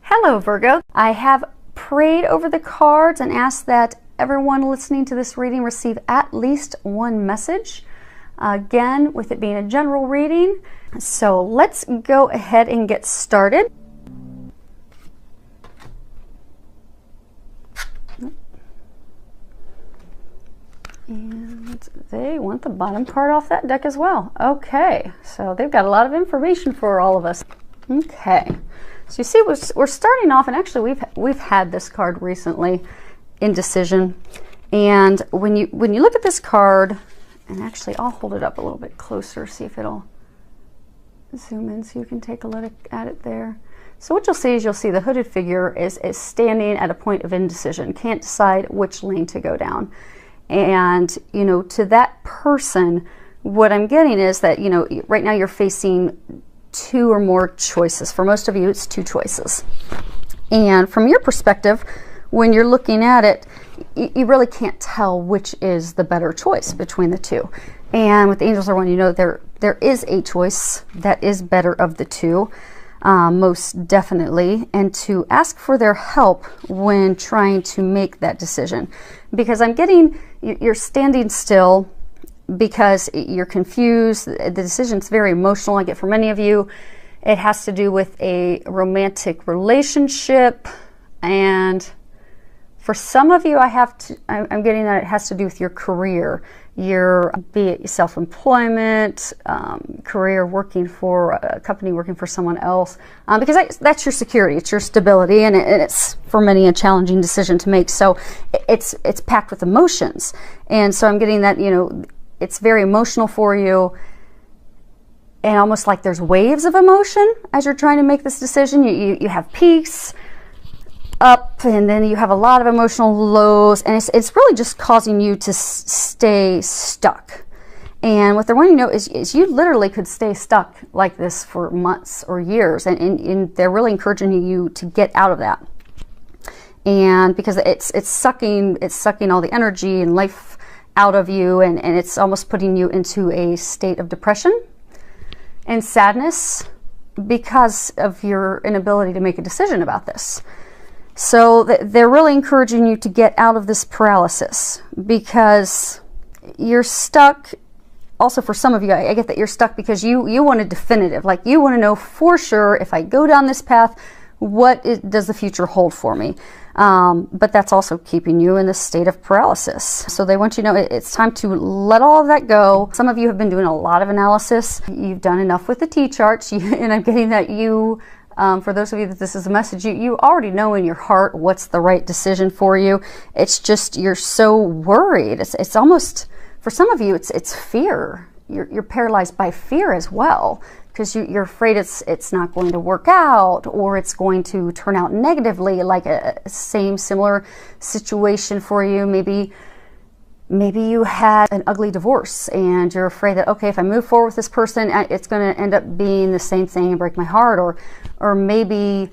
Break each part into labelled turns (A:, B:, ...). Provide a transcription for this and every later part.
A: Hello, Virgo. I have prayed over the cards and asked that everyone listening to this reading receive at least one message. Again, with it being a general reading. So let's go ahead and get started. And they want the bottom card off that deck as well. Okay, so they've got a lot of information for all of us. Okay. So you see, we're starting off, and actually we've had this card recently, indecision. And when you look at this card, and actually I'll hold it up a little bit closer, see if it'll zoom in so you can take a look at it there. So what you'll see is the hooded figure is standing at a point of indecision, can't decide which lane to go down. And to that person, what I'm getting is that right now you're facing two or more choices. For most of you, it's two choices. And from your perspective, when you're looking at it, you really can't tell which is the better choice between the two. And what the angels are wanting you to know, there is a choice that is better of the two, most definitely, and to ask for their help when trying to make that decision. Because I'm getting, you're standing still because you're confused. The decision's very emotional. I get for many of you, it has to do with a romantic relationship, and for some of you, I'm getting that it has to do with your career, be it self-employment, career, working for a company, working for someone else, because that's your security, it's your stability, and it's for many a challenging decision to make. So it's packed with emotions, and so I'm getting that it's very emotional for you, and almost like there's waves of emotion as you're trying to make this decision. You have peaks up, and then you have a lot of emotional lows, and it's really just causing you to stay stuck. And what they're wanting to know is you literally could stay stuck like this for months or years, and they're really encouraging you to get out of that. And because it's sucking all the energy and life out of you, and it's almost putting you into a state of depression and sadness because of your inability to make a decision about this. So they're really encouraging you to get out of this paralysis because you're stuck. Also, for some of you, I get that you're stuck because you want a definitive, like you want to know for sure, if I go down this path, does the future hold for me? But that's also keeping you in this state of paralysis. So they want you to know it's time to let all of that go. Some of you have been doing a lot of analysis. You've done enough with the T-charts, and I'm getting that for those of you that this is a message, you already know in your heart what's the right decision for you. It's just you're so worried. It's almost, for some of you, it's fear. You're paralyzed by fear as well, because you're afraid it's not going to work out, or it's going to turn out negatively, like a similar situation for you. Maybe you had an ugly divorce and you're afraid that, okay, if I move forward with this person, it's going to end up being the same thing and break my heart. Or maybe,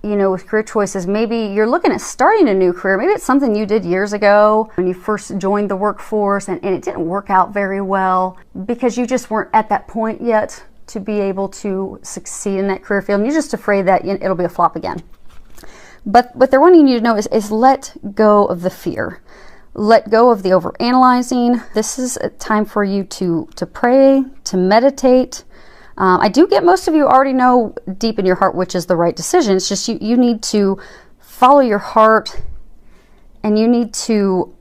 A: with career choices, maybe you're looking at starting a new career. Maybe it's something you did years ago when you first joined the workforce, and it didn't work out very well because you just weren't at that point yet to be able to succeed in that career field. And you're just afraid that it'll be a flop again. But what they're wanting you to know is let go of the fear. Let go of the overanalyzing. This is a time for you to pray, to meditate. I do get most of you already know deep in your heart which is the right decision. It's just you need to follow your heart, and you need to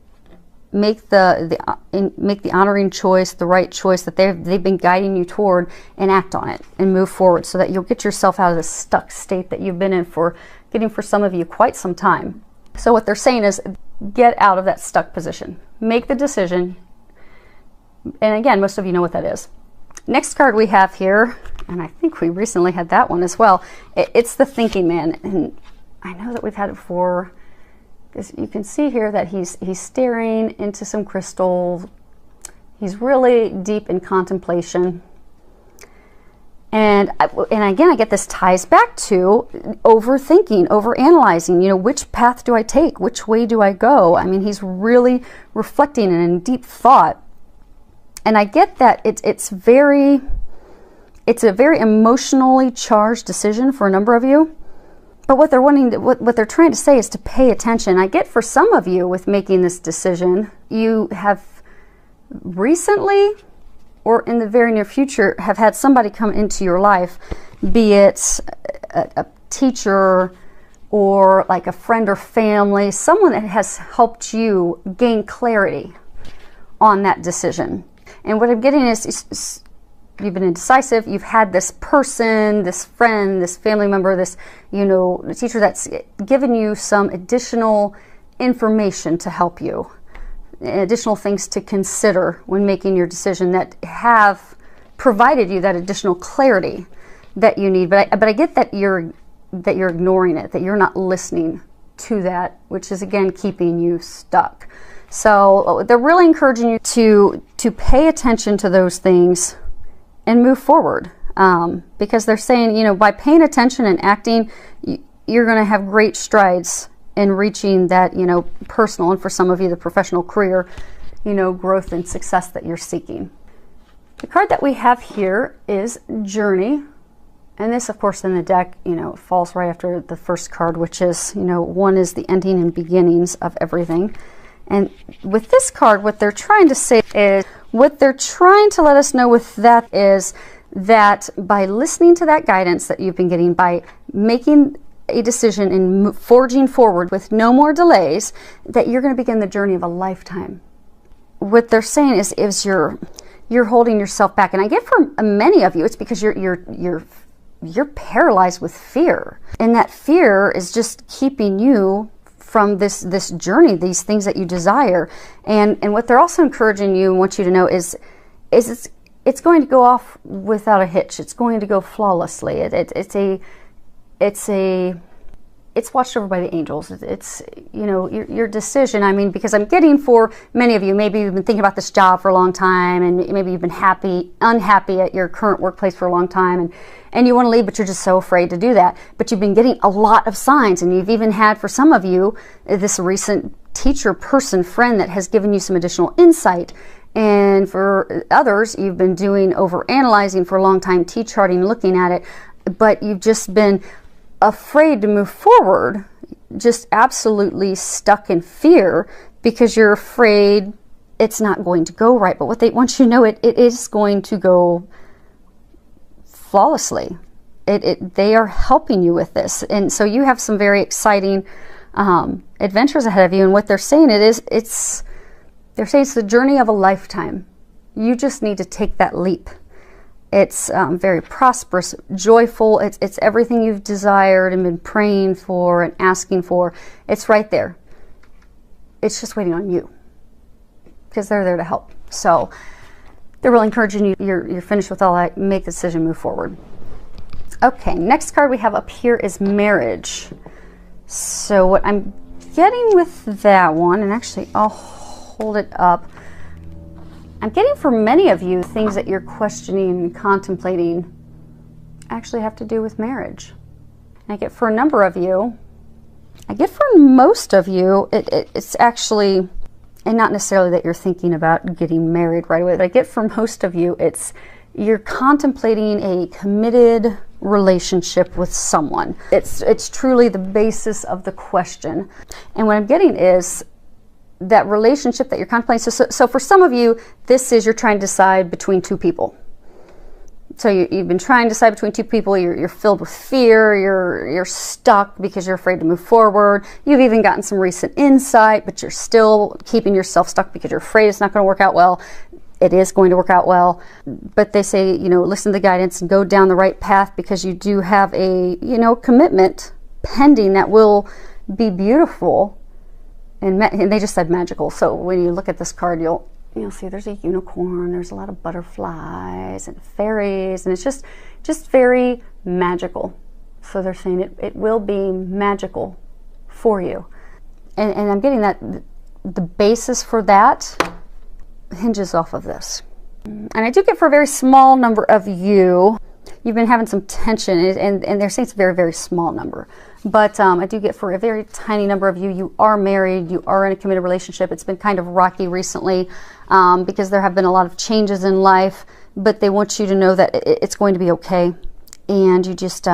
A: make the honoring choice, the right choice that they've been guiding you toward, and act on it and move forward so that you'll get yourself out of this stuck state that you've been in for some of you quite some time. So what they're saying is, get out of that stuck position. Make the decision. And again, most of you know what that is. Next card we have here, and I think we recently had that one as well. It's the thinking man. And I know that we've had it before, because you can see here that he's staring into some crystal. He's really deep in contemplation. And again, I get this ties back to overthinking, overanalyzing. Which path do I take? Which way do I go? I mean, he's really reflecting and in deep thought. And I get that it's a very emotionally charged decision for a number of you. But what they're what they're trying to say is to pay attention. I get for some of you with making this decision, you have recently or in the very near future have had somebody come into your life, be it a teacher or like a friend or family, someone that has helped you gain clarity on that decision. And what I'm getting is you've been indecisive, you've had this person, this friend, this family member, this, teacher that's given you some additional information to help you, additional things to consider when making your decision that have provided you that additional clarity that you need. But I get that you're ignoring it, that you're not listening to that, which is again keeping you stuck. So they're really encouraging you to pay attention to those things and move forward, because they're saying, by paying attention and acting, you're going to have great strides in reaching that, personal, and for some of you, the professional career, growth and success that you're seeking. The card that we have here is Journey. And this, of course, in the deck, falls right after the first card, which is, one is the ending and beginnings of everything. And with this card, what they're trying to say is, what they're trying to let us know with that is that by listening to that guidance that you've been getting, by making a decision and forging forward with no more delays, that you're going to begin the journey of a lifetime. What they're saying is you're holding yourself back. And I get for many of you, it's because you're paralyzed with fear. And that fear is just keeping you from this journey, these things that you desire. And what they're also encouraging you and want you to know is it's going to go off without a hitch. It's going to go flawlessly. It's watched over by the angels. It's your decision. I mean, because I'm getting for many of you, maybe you've been thinking about this job for a long time, and maybe you've been unhappy at your current workplace for a long time, and you want to leave, but you're just so afraid to do that. But you've been getting a lot of signs, and you've even had, for some of you, this recent teacher, person, friend that has given you some additional insight. And for others, you've been doing overanalyzing for a long time, T-charting, looking at it, but you've just been afraid to move forward, just absolutely stuck in fear because you're afraid it's not going to go right. But what they want you to know, it is going to go flawlessly. They are helping you with this, and so you have some very exciting adventures ahead of you. And what they're saying they're saying it's the journey of a lifetime. You just need to take that leap. It's very prosperous, joyful. It's everything you've desired and been praying for and asking for. It's right there. It's just waiting on you because they're there to help. So they're really encouraging you. You're finished with all that. Make the decision, move forward. Okay, next card we have up here is Marriage. So what I'm getting with that one, and actually I'll hold it up. I'm getting for many of you, things that you're questioning and contemplating actually have to do with marriage. And I get for a number of you, I get for most of you, it's actually, and not necessarily that you're thinking about getting married right away, but I get for most of you, you're contemplating a committed relationship with someone. It's truly the basis of the question. And what I'm getting is that relationship that you're contemplating. So for some of you, this is you're trying to decide between two people. So you've been trying to decide between two people. You're filled with fear. You're stuck because you're afraid to move forward. You've even gotten some recent insight, but you're still keeping yourself stuck because you're afraid it's not going to work out well. It is going to work out well. But they say, listen to the guidance and go down the right path because you do have a, commitment pending that will be beautiful. And they just said magical. So when you look at this card, you'll see there's a unicorn, there's a lot of butterflies and fairies, and it's just very magical. So they're saying it will be magical for you. And I'm getting that the basis for that hinges off of this. And I do get for a very small number of you, you've been having some tension, and they're saying it's a very, very small number. But I do get for a very tiny number of you, you are married, you are in a committed relationship. It's been kind of rocky recently because there have been a lot of changes in life, but they want you to know that it's going to be okay. And you just,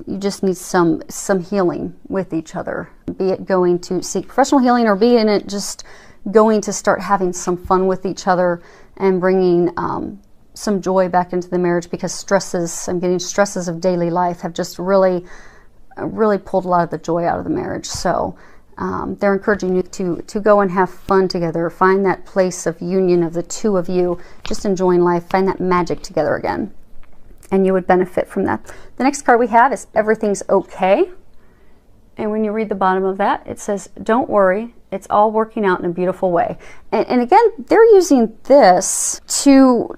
A: you just need some healing with each other, be it going to seek professional healing or be it just going to start having some fun with each other and bringing some joy back into the marriage, because I'm getting stresses of daily life have just really pulled a lot of the joy out of the marriage. So they're encouraging you to go and have fun together, find that place of union of the two of you, just enjoying life, find that magic together again, and you would benefit from that. The next card we have is Everything's Okay. And when you read the bottom of that, it says, don't worry, it's all working out in a beautiful way. And again, they're using this to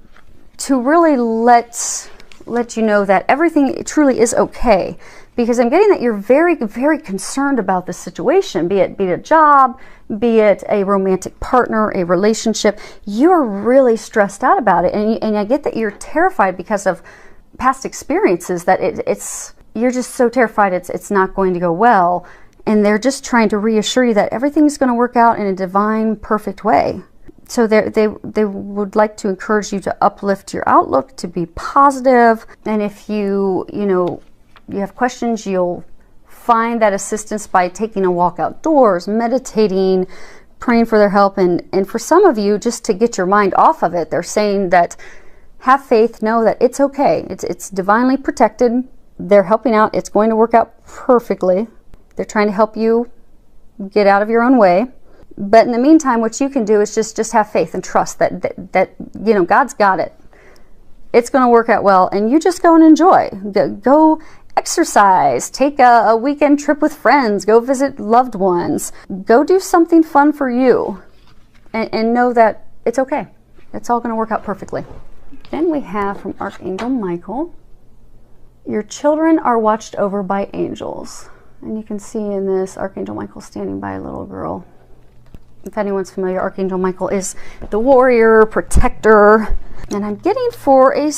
A: really let you know that everything truly is okay. Because I'm getting that you're very, very concerned about this situation, be it a job, be it a romantic partner, a relationship. You're really stressed out about it. And I get that you're terrified because of past experiences, that you're just so terrified it's not going to go well. And they're just trying to reassure you that everything's going to work out in a divine, perfect way. So they would like to encourage you to uplift your outlook, to be positive. And if you have questions, you'll find that assistance by taking a walk outdoors, meditating, praying for their help. And for some of you, just to get your mind off of it, they're saying that have faith, know that it's okay. It's divinely protected. They're helping out. It's going to work out perfectly. They're trying to help you get out of your own way. But in the meantime, what you can do is just have faith and trust that God's got it. It's going to work out well, and you just go and enjoy. Go exercise, take a weekend trip with friends, go visit loved ones, go do something fun for you, and know that it's okay. It's all going to work out perfectly. Then we have from Archangel Michael, your children are watched over by angels. And you can see in this, Archangel Michael standing by a little girl. If anyone's familiar, Archangel Michael is the warrior, protector. And I'm getting for a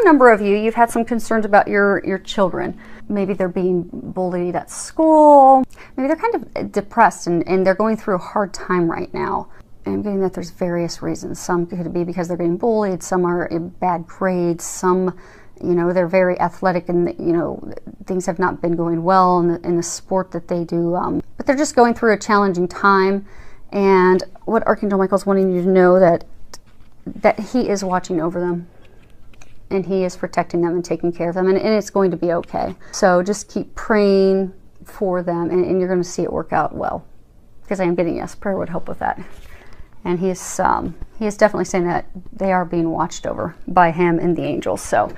A: number of you, you've had some concerns about your children. Maybe they're being bullied at school. Maybe they're kind of depressed and they're going through a hard time right now. And I'm getting that there's various reasons. Some could be because they're getting bullied. Some are in bad grades. Some, they're very athletic and, things have not been going well in the sport that they do. But they're just going through a challenging time. And what Archangel Michael's wanting you to know that he is watching over them. And he is protecting them and taking care of them. And it's going to be okay. So just keep praying for them and you're going to see it work out well. Because I am getting, yes, prayer would help with that. And he is definitely saying that they are being watched over by him and the angels. So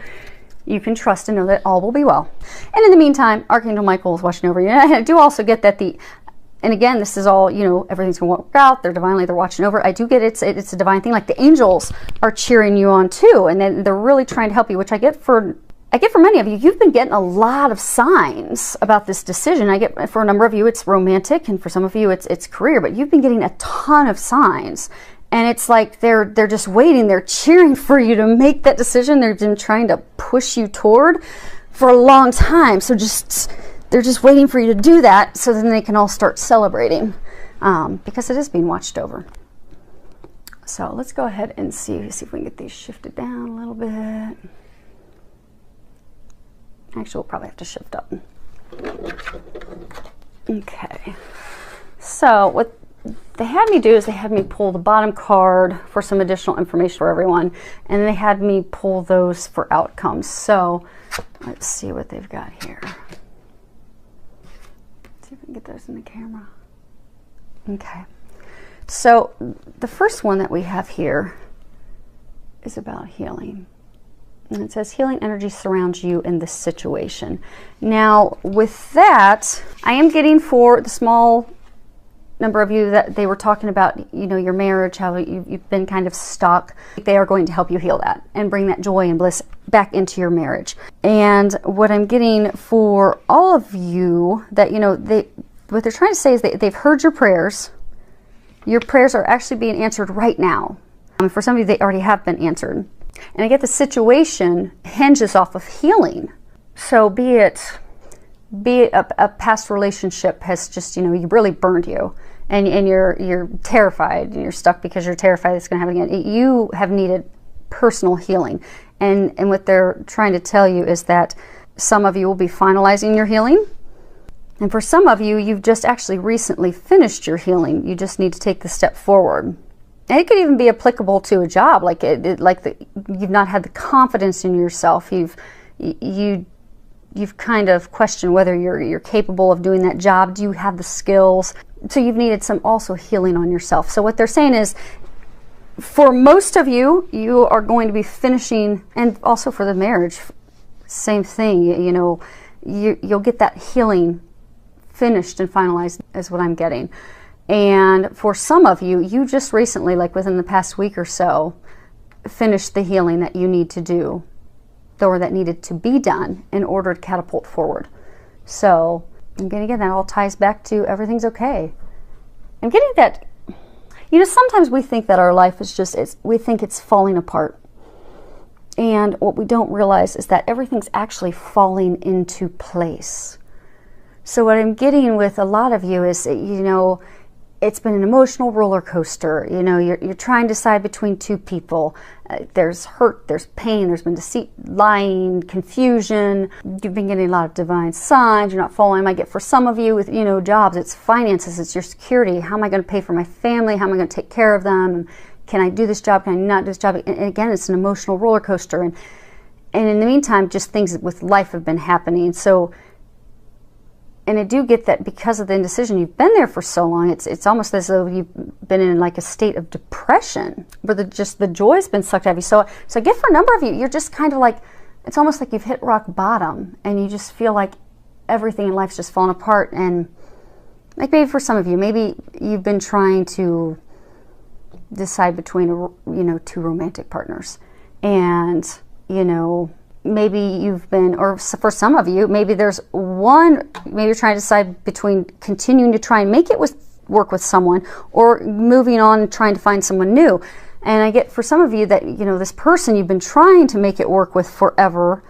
A: you can trust and know that all will be well. And in the meantime, Archangel Michael is watching over you. And I do also get that and again, this is all, everything's going to work out. They're watching over. I do get it's a divine thing. Like the angels are cheering you on too. And then they're really trying to help you, which I get for many of you. You've been getting a lot of signs about this decision. I get for a number of you, it's romantic. And for some of you, it's career. But you've been getting a ton of signs. And it's like they're just waiting. They're cheering for you to make that decision. They've been trying to push you toward for a long time. So they're just waiting for you to do that so then they can all start celebrating because it is being watched over. So let's go ahead and see if we can get these shifted down a little bit. Actually, we'll probably have to shift up. Okay. So what they had me do is they had me pull the bottom card for some additional information for everyone, and they had me pull those for outcomes. So let's see what they've got here. Let's see if we can get those in the camera. Okay. So the first one that we have here is about healing. And it says healing energy surrounds you in this situation. Now with that, I am getting for the small number of you that they were talking about, your marriage, how you've been kind of stuck. They are going to help you heal that and bring that joy and bliss back into your marriage. And what I'm getting for all of you that, what they're trying to say is they've heard your prayers. Your prayers are actually being answered right now. For some of you, they already have been answered. And I get the situation hinges off of healing. So be it a past relationship has just, you really burned you and you're terrified and you're stuck because you're terrified it's going to happen again. You have needed personal healing. And what they're trying to tell you is that some of you will be finalizing your healing. And for some of you, you've just actually recently finished your healing. You just need to take the step forward. And it could even be applicable to a job, like you've not had the confidence in yourself. You've kind of questioned whether you're capable of doing that job. Do you have the skills? So you've needed some also healing on yourself. So what they're saying is, for most of you, you are going to be finishing, and also for the marriage, same thing. You'll get that healing finished and finalized is what I'm getting. And for some of you, you just recently, like within the past week or so, finished the healing that you need to do, or that needed to be done in order to catapult forward. So again, that all ties back to everything's okay. I'm getting that, sometimes we think that our life is we think it's falling apart. And what we don't realize is that everything's actually falling into place. So what I'm getting with a lot of you is, it's been an emotional roller coaster. You're trying to decide between two people. There's hurt, there's pain, there's been deceit, lying, confusion. You've been getting a lot of divine signs. You're not following. I get for some of you with, jobs, it's finances, it's your security. How am I going to pay for my family? How am I going to take care of them? Can I do this job? Can I not do this job? And again, it's an emotional roller coaster. And in the meantime, just things with life have been happening. And I do get that because of the indecision, you've been there for so long, it's almost as though you've been in like a state of depression, where the joy's been sucked out of you. So I get for a number of you, you're just kind of like, it's almost like you've hit rock bottom, and you just feel like everything in life's just fallen apart. And like maybe for some of you, maybe you've been trying to decide between two romantic partners, and maybe you've been, or for some of you, maybe there's one, maybe you're trying to decide between continuing to try and make it work with someone, or moving on and trying to find someone new. And I get for some of you that, this person you've been trying to make it work with forever,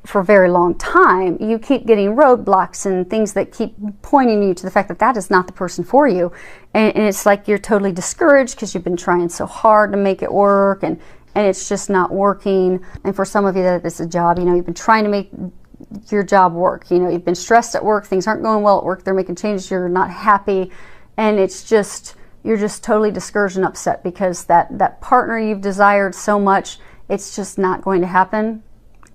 A: for a very long time, you keep getting roadblocks and things that keep pointing you to the fact that that is not the person for you. And it's like you're totally discouraged because you've been trying so hard to make it work, and it's just not working. And for some of you, that it's a job, you've been trying to make your job work. You've been stressed at work, things aren't going well at work, they're making changes, you're not happy, and you're just totally discouraged and upset because that partner you've desired so much, it's just not going to happen.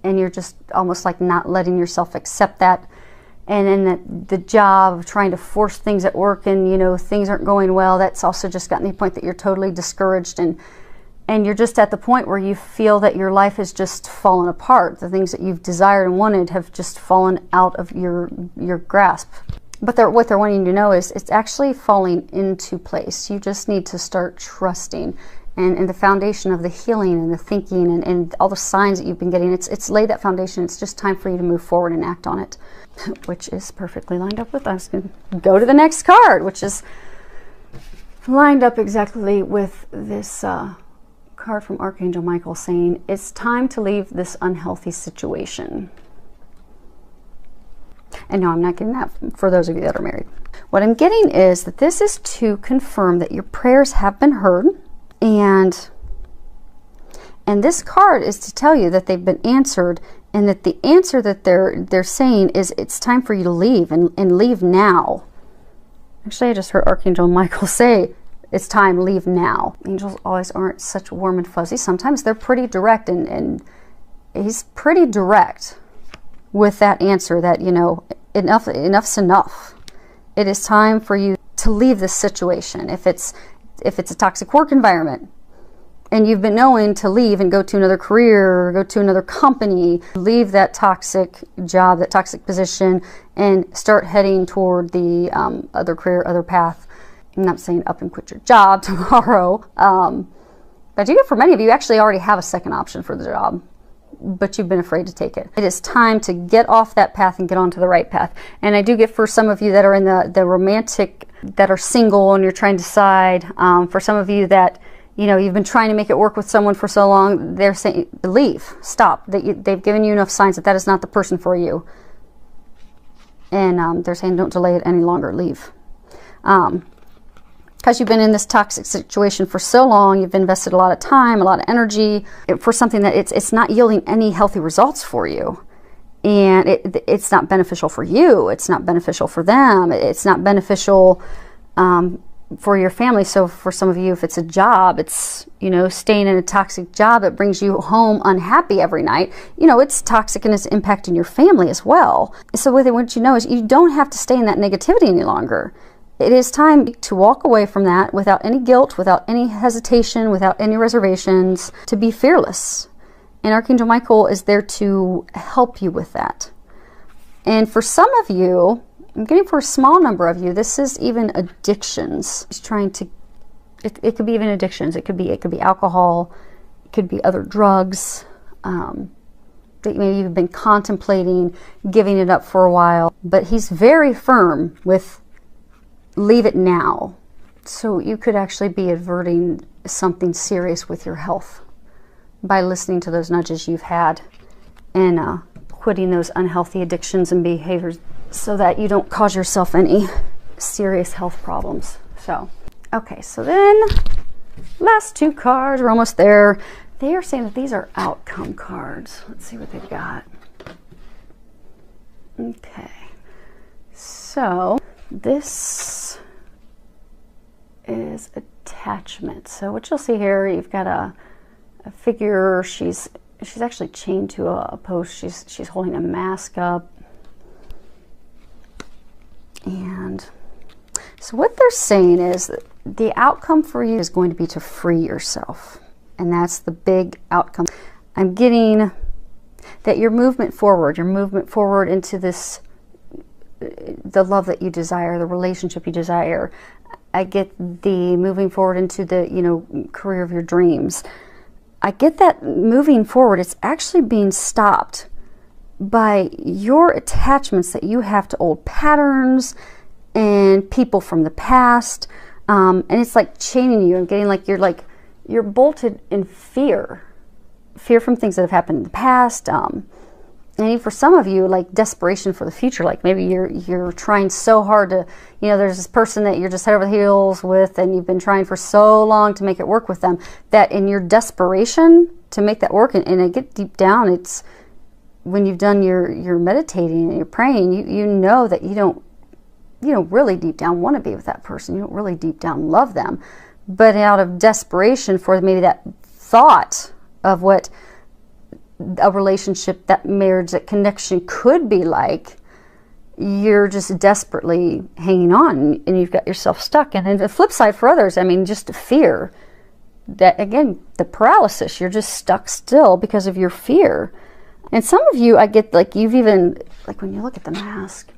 A: And you're just almost like not letting yourself accept that. And then the job of trying to force things at work, and things aren't going well, that's also just gotten to the point that you're totally discouraged, and you're just at the point where you feel that your life has just fallen apart. The things that you've desired and wanted have just fallen out of your grasp. But what they're wanting you to know is it's actually falling into place. You just need to start trusting. And the foundation of the healing and the thinking and all the signs that you've been getting, it's laid that foundation. It's just time for you to move forward and act on it, which is perfectly lined up with us. Going to go to the next card, which is lined up exactly with this card from Archangel Michael saying, it's time to leave this unhealthy situation. And no, I'm not getting that for those of you that are married. What I'm getting is that this is to confirm that your prayers have been heard, and this card is to tell you that they've been answered, and that the answer that they're saying is it's time for you to leave, and leave now. Actually, I just heard Archangel Michael say, it's time, leave now. Angels always aren't such warm and fuzzy. Sometimes they're pretty direct, and he's pretty direct with that answer that, enough's enough. It is time for you to leave this situation. If it's a toxic work environment, and you've been knowing to leave and go to another career, or go to another company, leave that toxic job, that toxic position, and start heading toward the other career, other path. I'm not saying up and quit your job tomorrow, but you get for many of you actually already have a second option for the job, but you've been afraid to take it. It is time to get off that path and get onto the right path. And I do get for some of you that are in the romantic, that are single, and you're trying to decide, for some of you that you've been trying to make it work with someone for so long, they're saying, leave, stop. They've given you enough signs that is not the person for you. And they're saying, don't delay it any longer, leave. Because you've been in this toxic situation for so long, you've invested a lot of time, a lot of energy for something that it's not yielding any healthy results for you. and it's not beneficial for you. It's not beneficial for them. It's not beneficial for your family. So for some of you, if it's a job, it's, you know, staying in a toxic job that brings you home unhappy every night, you know, it's toxic and it's impacting your family as well. So what they want you to know is you don't have to stay in that negativity any longer. It is time to walk away from that without any guilt, without any hesitation, without any reservations, to be fearless. And Archangel Michael is there to help you with that. And for some of you, I'm getting for a small number of you, this is even addictions. It's trying to, it could be even addictions. It could be alcohol. It could be other drugs that maybe you've been contemplating giving it up for a while. But he's very firm with leave it now. So you could actually be averting something serious with your health by listening to those nudges you've had and quitting those unhealthy addictions and behaviors, so that you don't cause yourself any serious health problems. So, okay, so then last two cards, we're almost there. They are saying that these are outcome cards. Let's see what they've got. Okay, so this is attachment. So what you'll see here, you've got a figure. She's actually chained to a post. She's holding a mask up. And so what they're saying is that the outcome for you is going to be to free yourself. And that's the big outcome. I'm getting that your movement forward into this, the love that you desire, the relationship you desire. I get the moving forward into the, you know, career of your dreams. I get that moving forward, it's actually being stopped by your attachments that you have to old patterns and people from the past. And it's like chaining you and getting like you're bolted in fear from things that have happened in the past. And even for some of you, like desperation for the future, like maybe you're trying so hard to, you know, there's this person that you're just head over heels with and you've been trying for so long to make it work with them, that in your desperation to make that work, and I get deep down, it's when you've done your meditating and you're praying, you know that you don't really deep down want to be with that person. You don't really deep down love them. But out of desperation for maybe that thought of what a relationship, that marriage, that connection could be like, you're just desperately hanging on and you've got yourself stuck. And then the flip side for others, I mean, just fear. That, again, the paralysis, you're just stuck still because of your fear. And some of you, I get like you've even, like when you look at the mask,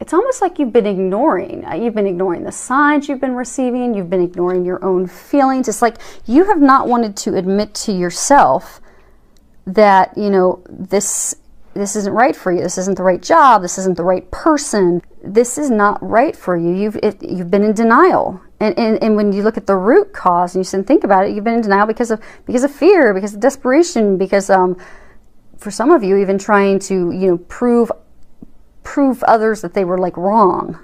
A: it's almost like you've been ignoring. You've been ignoring the signs you've been receiving. You've been ignoring your own feelings. It's like you have not wanted to admit to yourself that, you know, this isn't right for you. This isn't the right job. This isn't the right person. This is not right for you. You've been in denial. And when you look at the root cause and you sit and think about it, you've been in denial because of fear, because of desperation, because for some of you, even trying to, you know, prove others that they were like wrong.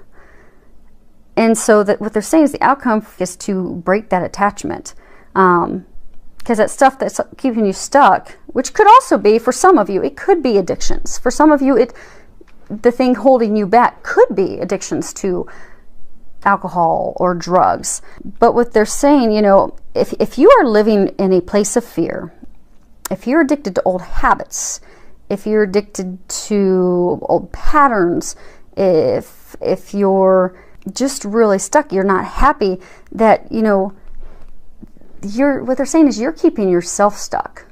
A: And so that what they're saying is the outcome is to break that attachment. Because that stuff that's keeping you stuck, which could also be, for some of you, it could be addictions. For some of you, the thing holding you back could be addictions to alcohol or drugs. But what they're saying, you know, if you are living in a place of fear, if you're addicted to old habits, if you're addicted to old patterns, if you're just really stuck, you're not happy, that, you know, what they're saying is you're keeping yourself stuck.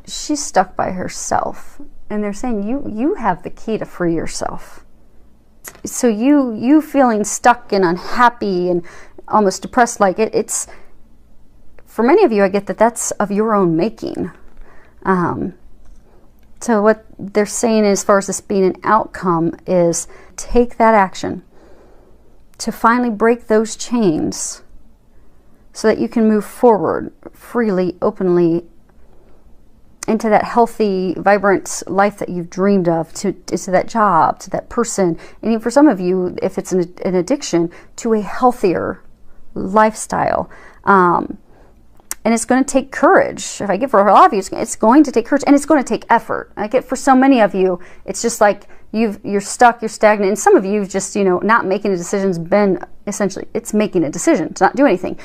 A: She's stuck by herself. And they're saying you have the key to free yourself. So you feeling stuck and unhappy and almost depressed, like it's, for many of you, I get that that's of your own making. So what they're saying as far as this being an outcome is take that action to finally break those chains so that you can move forward freely, openly into that healthy, vibrant life that you've dreamed of, to that job, to that person. And even for some of you, if it's an addiction, to a healthier lifestyle. And And it's going to take courage. If I give for a lot of you, it's going to take courage, and it's going to take effort. I get for so many of you, it's just like you're stuck, you're stagnant. And some of you just, not making a decision's been essentially, it's making a decision to not do anything.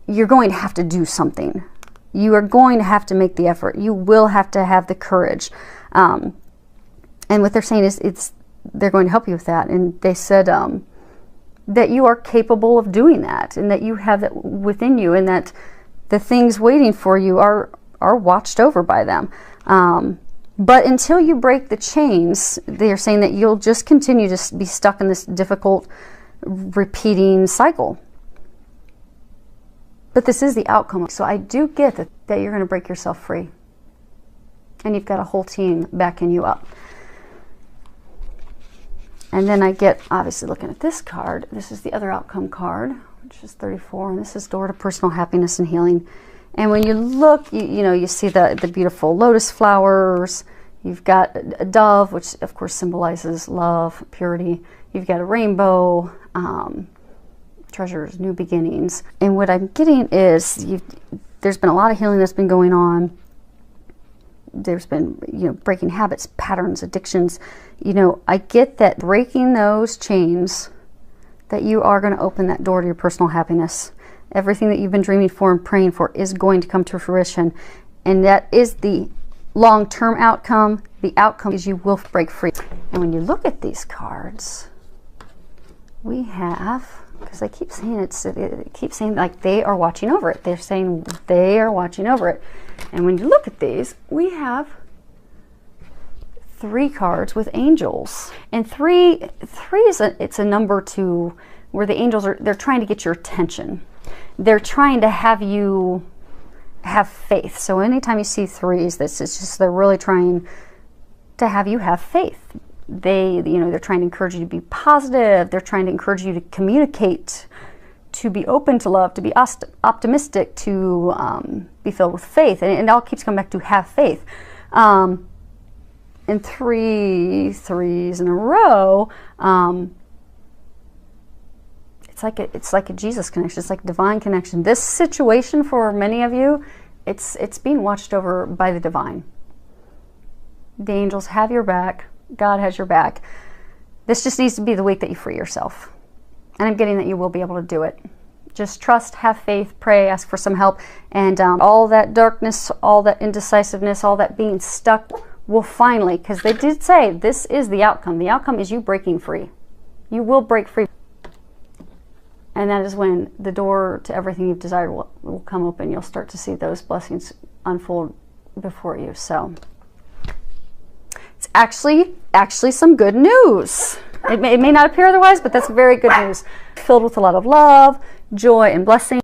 A: You're going to have to do something. You are going to have to make the effort. You will have to have the courage. And what they're saying is they're going to help you with that. And they said that you are capable of doing that, and that you have that within you, and that the things waiting for you are watched over by them. But until you break the chains, they're saying that you'll just continue to be stuck in this difficult, repeating cycle. But this is the outcome. So I do get that you're going to break yourself free. And you've got a whole team backing you up. And then I get, obviously looking at this card, this is the other outcome card, which is 34, and this is door to personal happiness and healing. And when you look, you see the beautiful lotus flowers. You've got a dove, which of course symbolizes love, purity. You've got a rainbow, treasures, new beginnings. And what I'm getting is there's been a lot of healing that's been going on. There's been, breaking habits, patterns, addictions. I get that breaking those chains, that you are going to open that door to your personal happiness. Everything that you've been dreaming for and praying for is going to come to fruition. And that is the long-term outcome. The outcome is you will break free. And when you look at these cards, we have, because I keep saying it keeps saying like they are watching over it. They're saying they are watching over it. And when you look at these, we have 3 cards with angels. And three is it's a number to where the angels they're trying to get your attention. They're trying to have you have faith. So anytime you see 3s, this is just they're really trying to have you have faith. They're trying to encourage you to be positive. They're trying to encourage you to communicate, to be open to love, to be optimistic, to be filled with faith. And it all keeps coming back to have faith. And 3 3s in a row, it's like a Jesus connection. It's like a divine connection. This situation for many of you, it's being watched over by the divine. The angels have your back. God has your back. This just needs to be the week that you free yourself. And I'm getting that you will be able to do it. Just trust, have faith, pray, ask for some help. And all that darkness, all that indecisiveness, all that being stuck will finally, because they did say this is the outcome. The outcome is you breaking free. You will break free. And that is when the door to everything you've desired will come open. You'll start to see those blessings unfold before you. So it's actually some good news. It may not appear otherwise, but that's very good news. Filled with a lot of love, joy, and blessing.